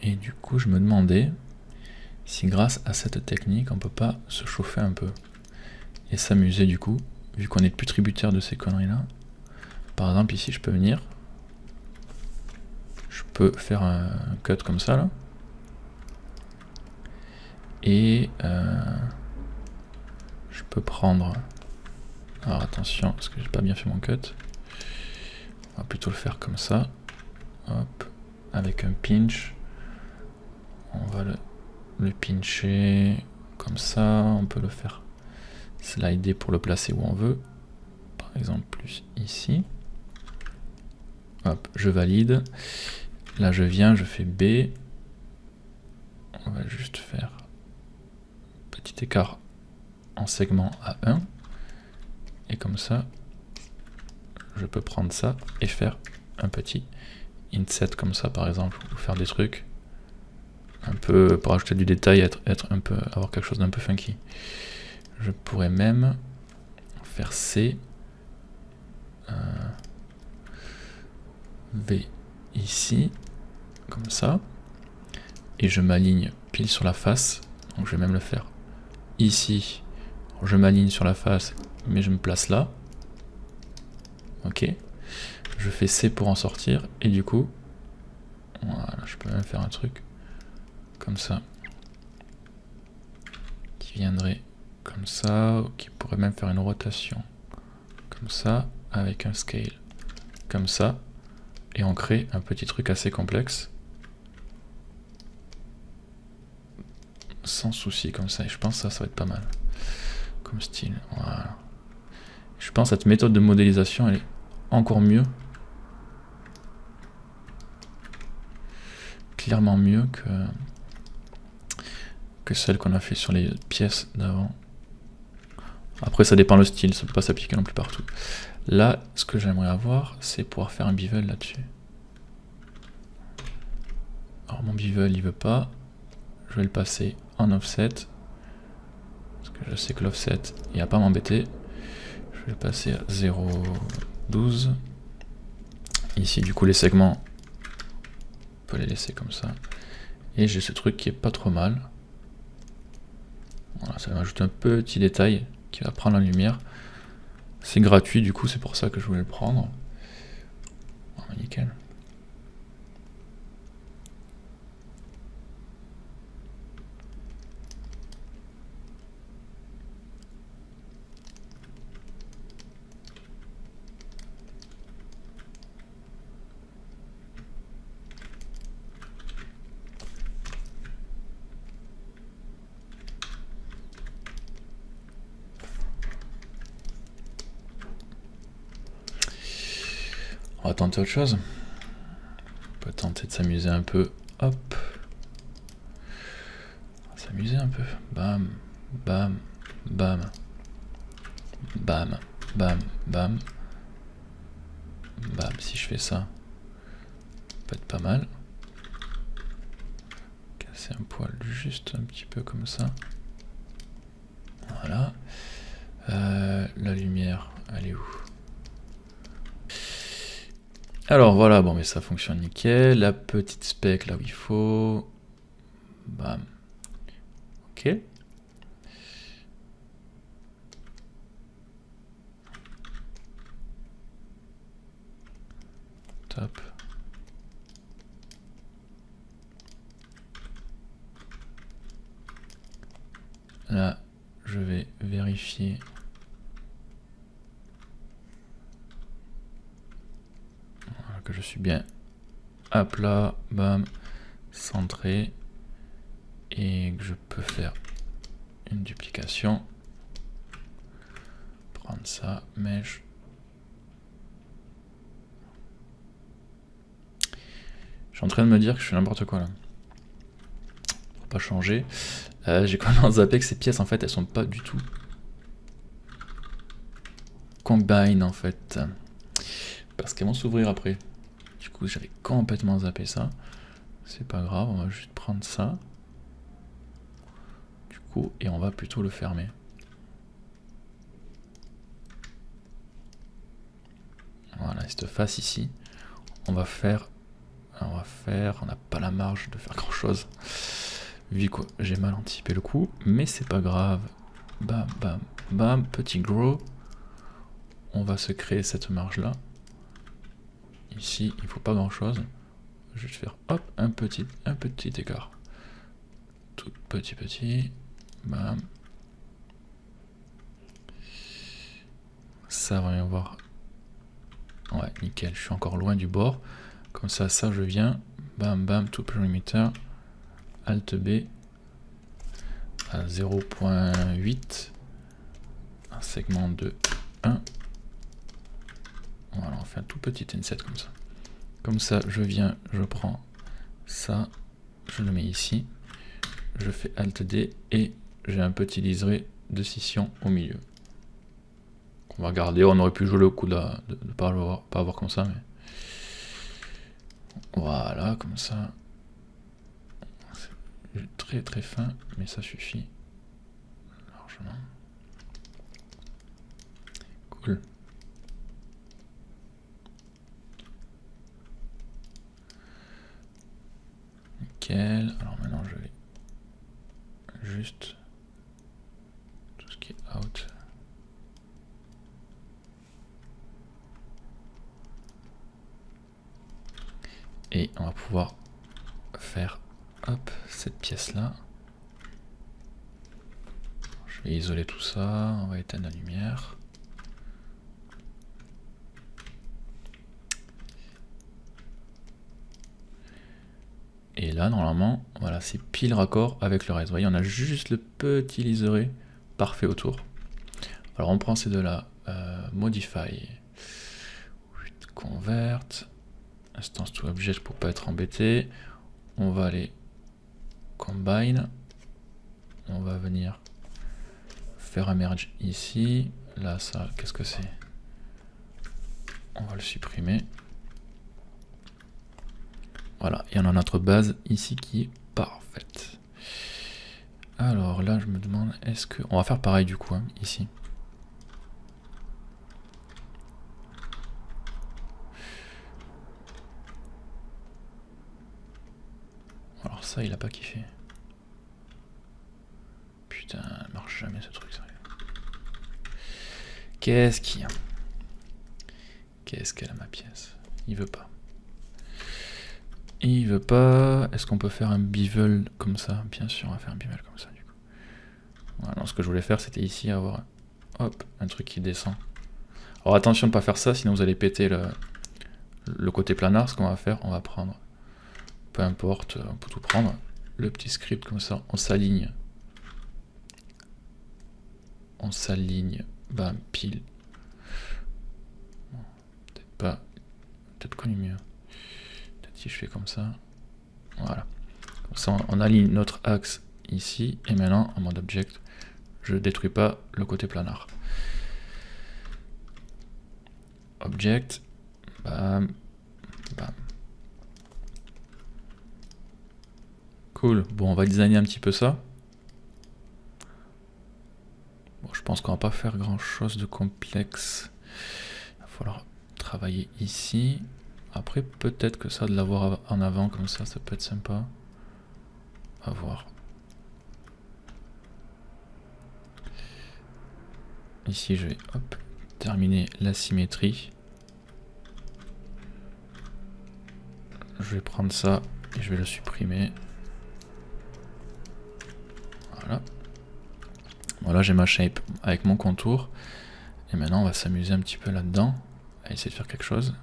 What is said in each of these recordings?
Et du coup, je me demandais si grâce à cette technique, on peut pas se chauffer un peu et s'amuser du coup, vu qu'on est plus tributaire de ces conneries-là. Par exemple, ici, je peux venir, je peux faire un cut comme ça là, et je peux prendre. Alors attention, parce que j'ai pas bien fait mon cut. On va plutôt le faire comme ça. Hop, avec un pinch. On va le pincher comme ça. On peut le faire slider pour le placer où on veut. Par exemple, plus ici. Hop, je valide. Là, je viens, je fais B. On va juste faire petit écart en segment à 1. Et comme ça, je peux prendre ça et faire un petit inset comme ça, par exemple, ou faire des trucs un peu pour ajouter du détail, être un peu, avoir quelque chose d'un peu funky. Je pourrais même faire C, V ici, comme ça, et je m'aligne pile sur la face. Donc je vais même le faire ici. Je m'aligne sur la face, mais je me place là. Ok. Je fais C pour en sortir, et du coup, voilà, je peux même faire un truc comme ça, qui viendrait comme ça, ou qui pourrait même faire une rotation comme ça, avec un scale comme ça, et on crée un petit truc assez complexe, sans souci comme ça, et je pense que ça va être pas mal, comme style, voilà. Je pense que cette méthode de modélisation, elle est encore mieux, clairement mieux que celle qu'on a fait sur les pièces d'avant. Après ça dépend le style, ça peut pas s'appliquer non plus partout. Là, ce que j'aimerais avoir, c'est pouvoir faire un bevel là-dessus. Alors mon bevel il veut pas, je vais le passer en offset, parce que je sais que l'offset il va pas m'embêter. Je vais le passer à 0,12. Ici du coup les segments, on peut les laisser comme ça. Et j'ai ce truc qui est pas trop mal. Voilà, ça va m'ajouter un petit détail qui va prendre la lumière. C'est gratuit du coup, c'est pour ça que je voulais le prendre. Oh, nickel. On va tenter autre chose. On peut tenter de s'amuser un peu. Hop. On va s'amuser un peu. Bam, bam, bam. Bam, bam, bam. Bam, si je fais ça, ça peut être pas mal. Casser un poil juste un petit peu comme ça. Voilà. La lumière, elle est où? Alors voilà, bon mais ça fonctionne nickel. La petite spec là où il faut. Bam. Ok. Top. Là, je vais vérifier. Voilà, que je suis bien à plat, bam, centré. Et que je peux faire une duplication. Prendre ça, mèche. Je suis en train de me dire que je fais n'importe quoi là. Pour pas changer. J'ai commencé à zapper que ces pièces en fait elles sont pas du tout combine en fait. Parce qu'elles vont s'ouvrir après. Du coup j'avais complètement zappé ça. C'est pas grave, on va juste prendre ça. Du coup, et on va plutôt le fermer. Voilà, cette face ici, on va faire on va faire, on n'a pas la marge de faire grand chose, vu que j'ai mal anticipé le coup, mais c'est pas grave. Bam, bam, bam, petit grow. On va se créer cette marge là. Ici, il faut pas grand chose. Je vais juste faire hop, un petit écart. Tout petit, bam. Ça va bien voir. Ouais, nickel, je suis encore loin du bord. Comme ça, je viens, bam, bam, tout perimeter, Alt B, à 0.8, un segment de 1. Voilà, on fait un tout petit inset comme ça. Comme ça, je viens, je prends ça, je le mets ici, je fais Alt D et j'ai un petit liseré de scission au milieu. On va garder, on aurait pu jouer le coup de ne pas avoir comme ça, mais voilà, comme ça. C'est très très fin, mais ça suffit largement. Cool. Nickel. Alors maintenant je vais juste tout ce qui est out. Et on va pouvoir faire hop cette pièce là. Je vais isoler tout ça, on va éteindre la lumière. Et là normalement, voilà, c'est pile raccord avec le reste. Vous voyez, on a juste le petit liseré parfait autour. Alors on prend ces deux là, modify, convert, instance to object pour pas être embêté. On va aller combine, on va venir faire un merge ici. Là ça, qu'est-ce que c'est? On va le supprimer. Voilà, et on a notre base ici qui est parfaite. Alors là je me demande, est-ce que... On va faire pareil du coup, hein, ici. Alors ça il a pas kiffé. Putain, elle marche jamais ce truc, sérieux. Qu'est-ce qu'il y a? Qu'est-ce qu'elle a ma pièce? Il veut pas. Il veut pas. Est-ce qu'on peut faire un bevel comme ça? Bien sûr, on va faire un bevel comme ça du coup. Voilà, non, ce que je voulais faire c'était ici avoir hop, un truc qui descend. Alors attention de ne pas faire ça, sinon vous allez péter le côté planar. Ce qu'on va faire, on va prendre, peu importe, on peut tout prendre, le petit script comme ça, on s'aligne. On s'aligne, bam, pile. Peut-être pas, peut-être connu mieux. Peut-être si je fais comme ça, voilà. Comme ça, on aligne notre axe ici, et maintenant, en mode object, je détruis pas le côté planar. Object, bam, bam. Cool, bon, on va designer un petit peu ça. Bon, je pense qu'on va pas faire grand chose de complexe. Il va falloir travailler ici. Après, peut-être que ça, de l'avoir en avant comme ça peut être sympa. À voir. Ici, je vais hop, terminer la symétrie. Je vais prendre ça et je vais le supprimer. Voilà. Voilà, j'ai ma shape avec mon contour. Et maintenant, on va s'amuser un petit peu là-dedans, à essayer de faire quelque chose.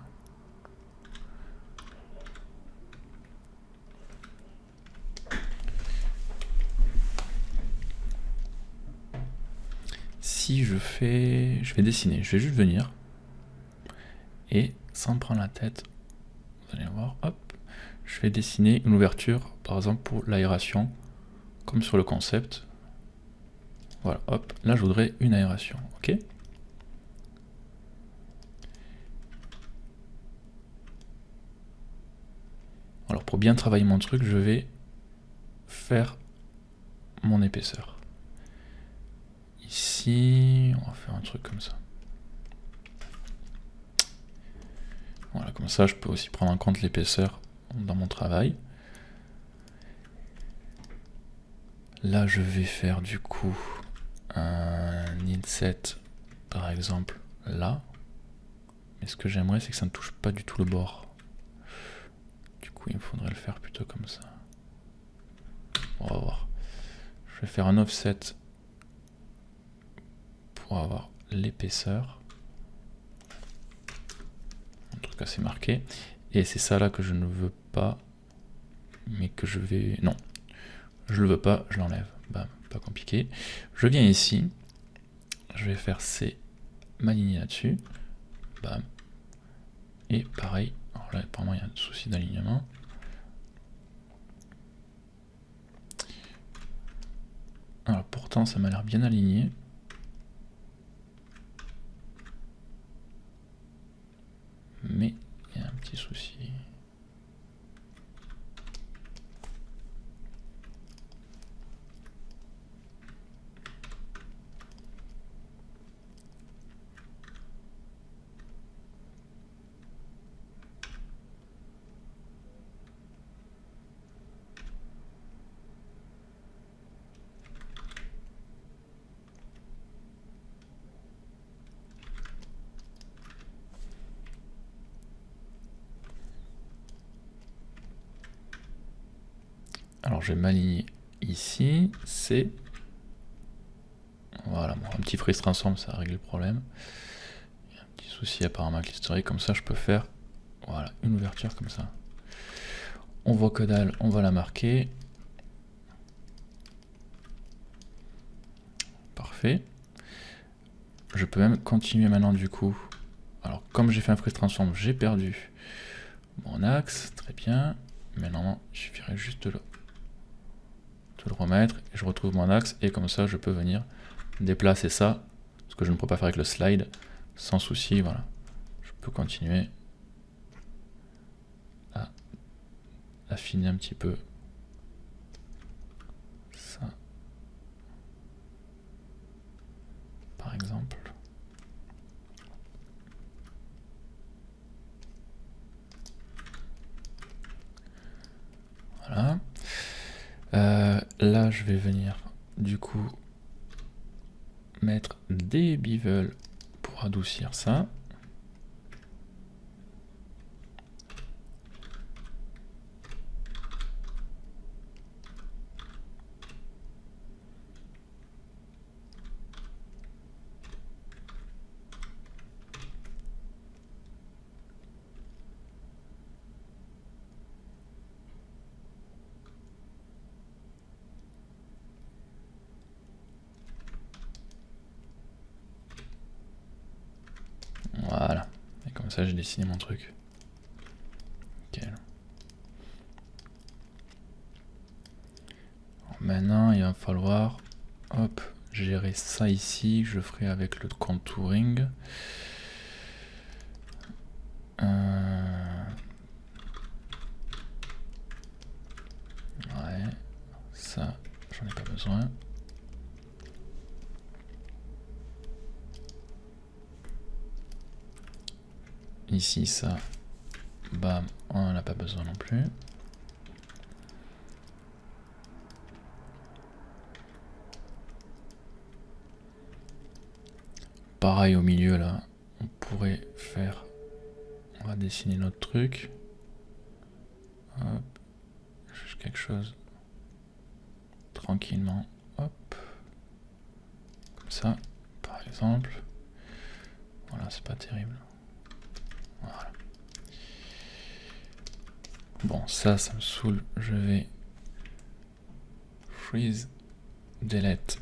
Si je fais... Je vais dessiner, je vais juste venir. Et sans me prendre la tête, vous allez voir, hop, je vais dessiner une ouverture, par exemple pour l'aération, comme sur le concept. Voilà, hop, là je voudrais une aération, ok? Alors pour bien travailler mon truc, je vais faire mon épaisseur. Ici, on va faire un truc comme ça. Voilà, comme ça je peux aussi prendre en compte l'épaisseur dans mon travail. Là, je vais faire du coup un inset, par exemple, là. Mais ce que j'aimerais, c'est que ça ne touche pas du tout le bord. Du coup, il me faudrait le faire plutôt comme ça. On va voir. Je vais faire un offset pour avoir l'épaisseur. Un truc assez marqué. Et c'est ça là que je ne veux pas, mais que je vais... Non, je le veux pas, je l'enlève. Bam, pas compliqué. Je viens ici, je vais faire m'aligner là-dessus. Bam. Et pareil, alors là apparemment il y a un souci d'alignement. Alors pourtant ça m'a l'air bien aligné. Mais il y a un petit souci. Alors je vais m'aligner ici, c'est... Voilà, bon, un petit freeze transform, ça règle le problème. Il y a un petit souci apparemment avec l'historique, comme ça je peux faire voilà, une ouverture comme ça. On voit que dalle, on va la marquer. Parfait. Je peux même continuer maintenant du coup. Alors comme j'ai fait un freeze transform, j'ai perdu mon axe, très bien. Maintenant, il suffirait juste de le remettre et je retrouve mon axe et comme ça je peux venir déplacer ça, ce que je ne peux pas faire avec le slide, sans souci, voilà. Je peux continuer à affiner un petit peu ça, par exemple. Voilà. Là, je vais venir du coup mettre des bevels pour adoucir ça. Voilà. Et comme ça, j'ai dessiné mon truc. Nickel. Maintenant, il va falloir hop, gérer ça ici. Je ferai avec le contouring. Ouais, ça, j'en ai pas besoin. Ici, ça, bam, on n'en a pas besoin non plus. Pareil au milieu là, on pourrait faire, on va dessiner notre truc. Hop, juste quelque chose tranquillement, hop, comme ça, par exemple. Voilà, c'est pas terrible. Voilà. Bon, ça me saoule. Je vais freeze, delete,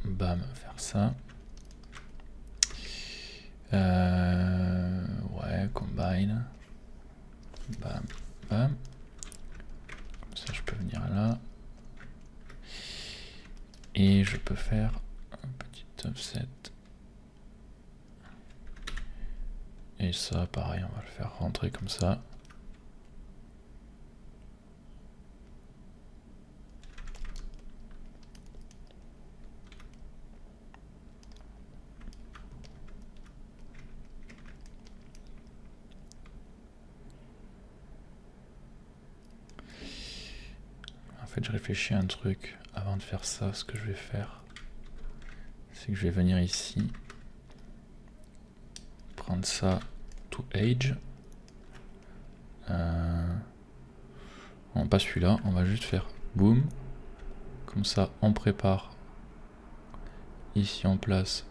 bam, faire ça. Ouais, combine, bam, bam. Comme ça, je peux venir là. Et je peux faire un petit offset. Et ça, pareil, on va le faire rentrer comme ça. fait, je réfléchis à un truc avant de faire ça. Ce que je vais faire, c'est que je vais venir ici, prendre ça to age. Non, pas celui-là, on va juste faire boom. Comme ça, on prépare. Ici, on place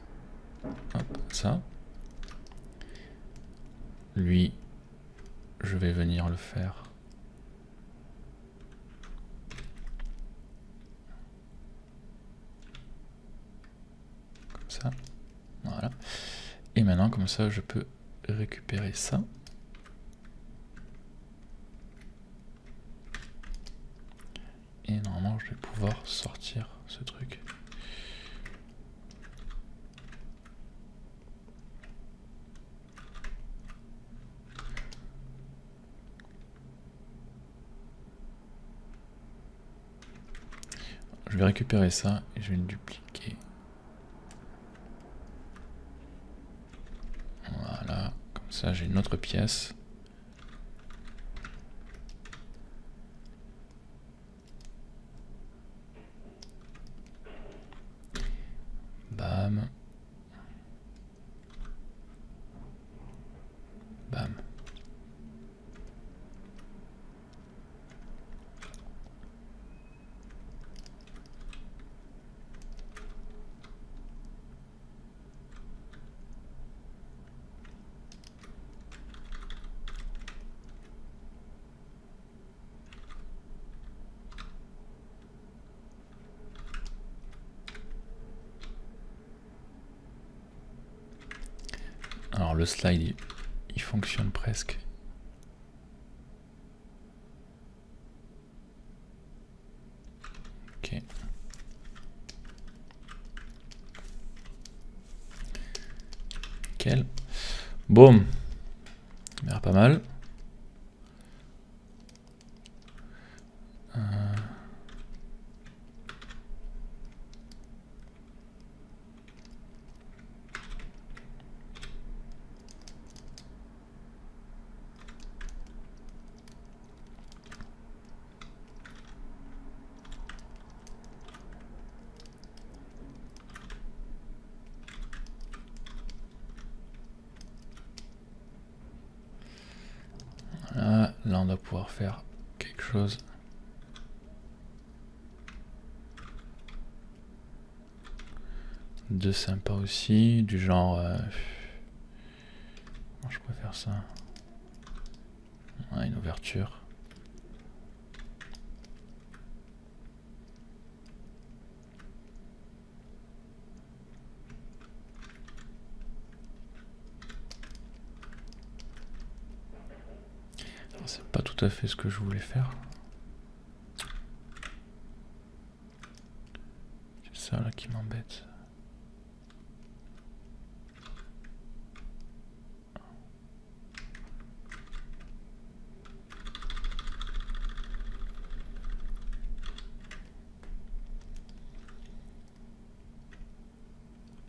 hop, ça. Lui, je vais venir le faire. Comme ça. Voilà. Et maintenant, comme ça, je peux récupérer ça. Et normalement, je vais pouvoir sortir ce truc. Je vais récupérer ça et je vais le dupliquer. Voilà, comme ça j'ai une autre pièce. Bam. Bam. Alors le slide, il fonctionne presque. Ok. Nickel. Boum. Ça a l'air pas mal. Voilà, là on doit pouvoir faire quelque chose. De sympa aussi, du genre... comment je pourrais faire ça? Ouais, une ouverture. C'est pas tout à fait ce que je voulais faire. C'est ça là qui m'embête.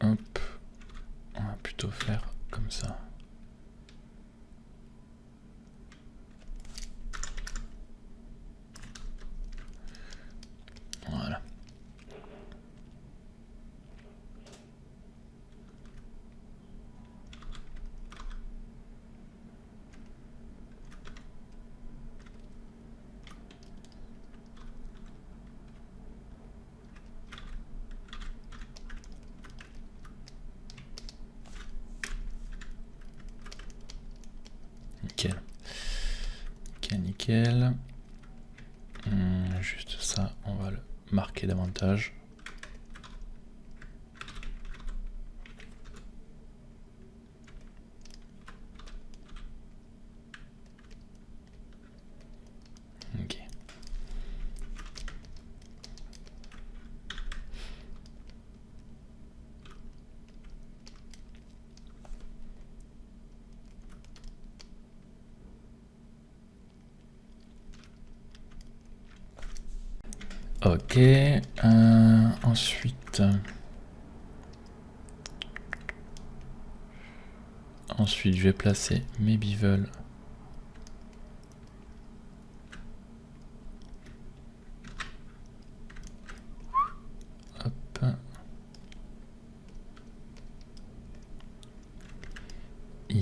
Hop, on va plutôt faire comme ça. Voilà. Nickel. Nickel, nickel. Juste ça, on va le marquer davantage. Ok. Ok, ensuite je vais placer mes bevels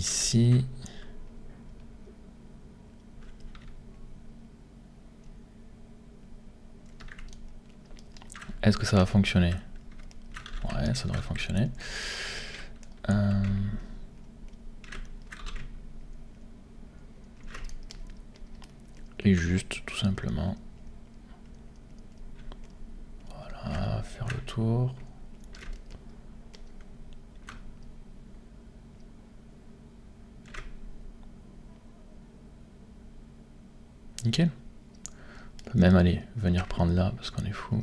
ici. Est-ce que ça va fonctionner? Ouais, ça devrait fonctionner. Et juste, tout simplement, voilà, faire le tour. Nickel. On peut même aller venir prendre là parce qu'on est fou.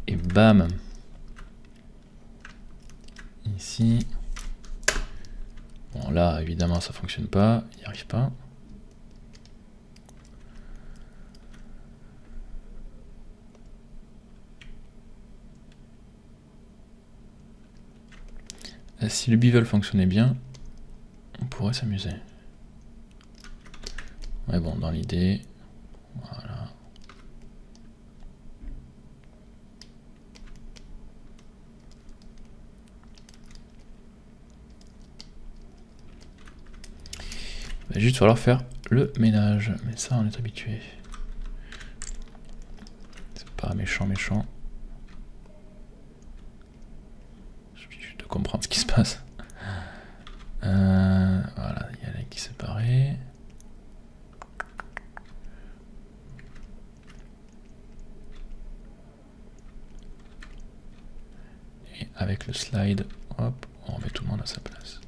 Et bam. Ici. Bon là évidemment ça fonctionne pas, il n'y arrive pas. Si le bevel fonctionnait bien, on pourrait s'amuser. Ouais bon, dans l'idée, voilà. Il va juste falloir faire le ménage, mais ça on est habitué. C'est pas méchant. De comprendre ce qui se passe. Voilà, il y a les qui séparés. Et avec le slide, hop, on remet tout le monde à sa place.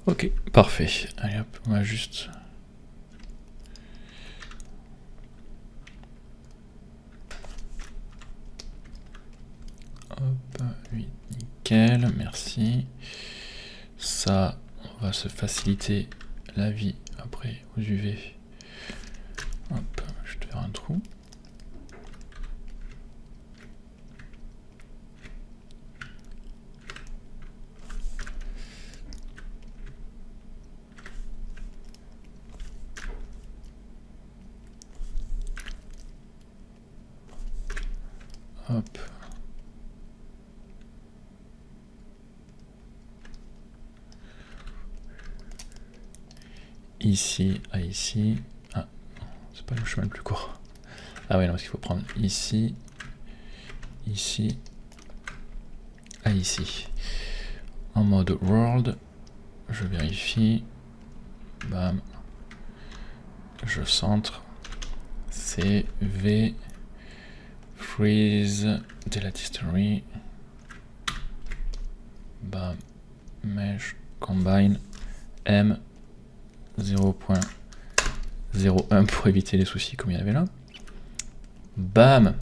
Ok, parfait. Allez hop, on va juste... Hop, oui, nickel, merci. Ça, on va se faciliter la vie après aux UV. Hop, je vais te faire un trou. Hop. Ici à ici. Ah, c'est pas le chemin le plus court. Ah ouais, non, parce qu'il faut prendre ici, ici, à ici. En mode world, je vérifie. Bam. Je centre. CV. Freeze. Delete history. Bam. Mesh. Combine. M. 0.01 pour éviter les soucis comme il y avait là. Bam.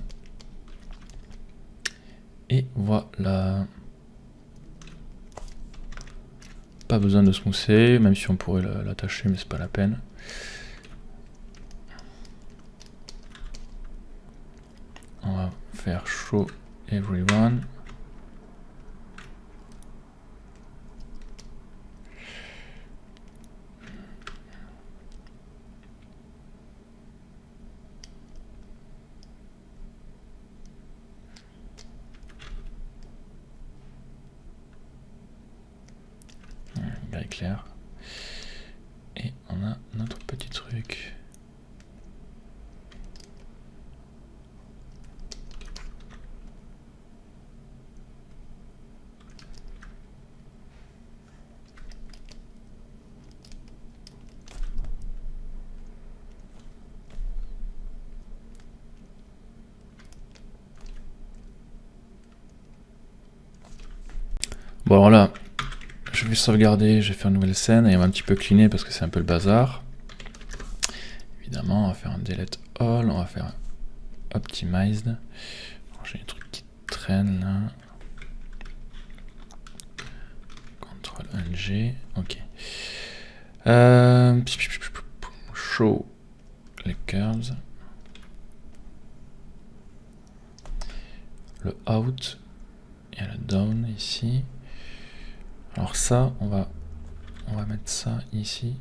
Et voilà. Pas besoin de smoother, même si on pourrait l'attacher, mais c'est pas la peine. On va faire show everyone. Gris clair. Et on a notre petit truc. Bon alors là, je vais sauvegarder, je vais faire une nouvelle scène et on va un petit peu cleaner parce que c'est un peu le bazar. Évidemment, on va faire un delete all, on va faire un optimized. J'ai des trucs qui traînent là. CTRL NG, ok. Show les curves. Le out et le down ici. Alors ça, on va mettre ça ici.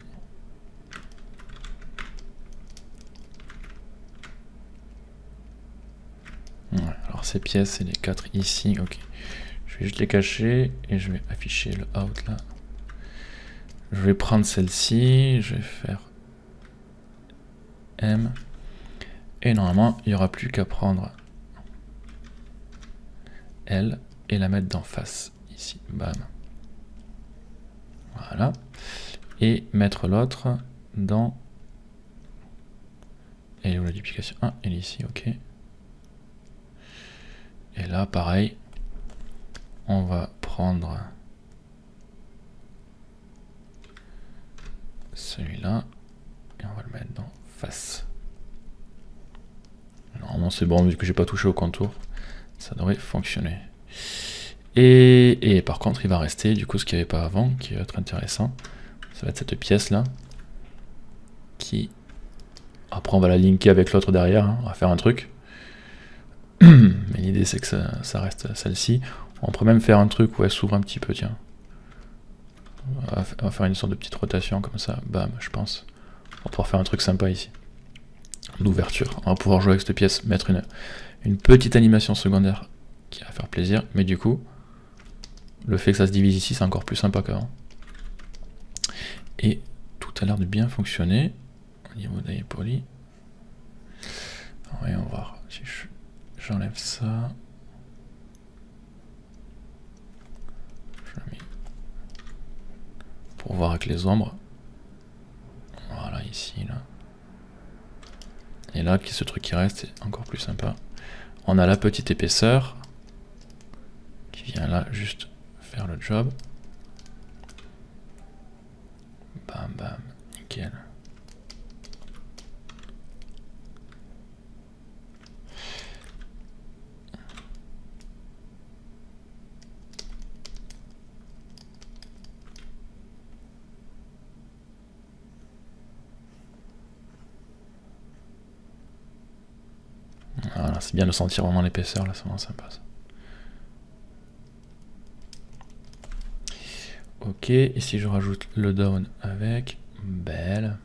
Ouais, alors ces pièces, c'est les 4 ici, ok. Je vais juste les cacher et je vais afficher le out là. Je vais prendre celle-ci, je vais faire M. Et normalement, il n'y aura plus qu'à prendre L et la mettre d'en face, ici, bam. Voilà. Et mettre l'autre dans... Elle est où la duplication? Ah, elle est ici, ok. Et là, pareil, on va prendre celui-là et on va le mettre dans face. Normalement, c'est bon, vu que j'ai pas touché au contour, ça devrait fonctionner. Et par contre, il va rester du coup ce qu'il n'y avait pas avant, qui va être intéressant. Ça va être cette pièce-là, qui... Après, on va la linker avec l'autre derrière, hein. On va faire un truc. Mais l'idée, c'est que ça reste celle-ci. On pourrait même faire un truc où elle s'ouvre un petit peu, tiens. On va faire une sorte de petite rotation comme ça, bam, je pense. On va pouvoir faire un truc sympa ici. D'ouverture. On va pouvoir jouer avec cette pièce, mettre une petite animation secondaire qui va faire plaisir, mais du coup, le fait que ça se divise ici, c'est encore plus sympa qu'avant. Et tout a l'air de bien fonctionner au niveau d'AE Poly. Voyons voir si j'enlève ça. Je le mets pour voir avec les ombres. Voilà, ici, là. Et là, ce truc qui reste, c'est encore plus sympa. On a la petite épaisseur qui vient là juste faire le job. Bam, bam, nickel. Voilà, c'est bien de sentir vraiment l'épaisseur, là, c'est vraiment sympa ça. Ok, et si je rajoute le down avec, belle.